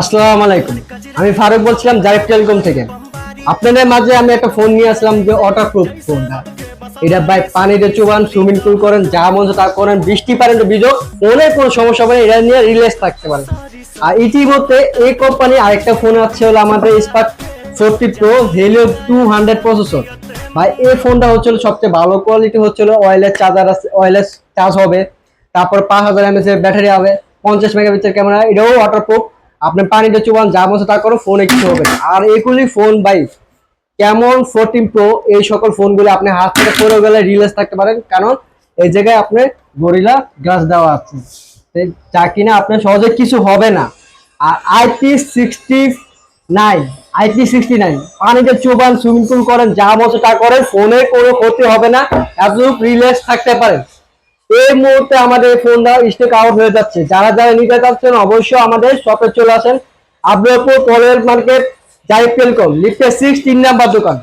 আসসালামু আলাইকুম। আমি ফারুক বলছিলাম জারিফ টেলিকম থেকে। আপনাদের মাঝে আমি একটা ফোন নিয়ে আসলাম, যে ওয়াটারপ্রুফ ফোনটা। এটা ভাই পানিতে চুবান, সুইমিং পুল করেন, যা মন চায় তা করেন, বৃষ্টি পারেন ভিজো, অনেক কোনো সমস্যা হবে না, এটা নিয়ে রিল্যাক্স থাকতে পারেন। আর ইতিমধ্যে এই কোম্পানি আরেকটা ফোন আছে, হলো আমাদের স্পার্ক 40 প্রো হেলিও 200 প্রসেসর। ভাই এই ফোনটা হচ্ছে সবচেয়ে ভালো কোয়ালিটি, হচ্ছে ওয়্যারলেস চার্জার আছে, ওয়্যারলেস চার্জ হবে। তারপর 5000 mAh এর ব্যাটারি হবে, 50 মেগাপিক্সেল ক্যামেরা, এটাও ওয়াটারপ্রুফ। আপনি পানিতে চুবান, যা মতো তা করো, ফোনে কিছু হবে না। আর এগুলি ফোন ভাই কেমন 14 প্রো, এই সকল ফোনগুলি আপনি হাত থেকে পড়ে গেলে রিল্যাক্স থাকতে পারেন, কারণ এই জায়গায় আপনি গরিলা গ্লাস দেওয়া আছে, যা কিনা আপনার সহজে কিছু হবে না। আর IP69, IP69 পানিতে চুবান, সুইমিং পুল করেন, যা মতো তা করেন, ফোনে কোনো ক্ষতি হবে না, এতটুকু রিল্যাক্স থাকতে পারেন। এই মুহূর্তে আমাদের ফোনটা স্টক আউট হয়ে যাচ্ছে। যারা যারা নিতে চাচ্ছেন অবশ্যই আমাদের শপে চলে আসেন। আব্দুলপুর পলের মার্কেট, জারিফ টেলিকম, লিফটে 6, 3 নাম্বার দোকান।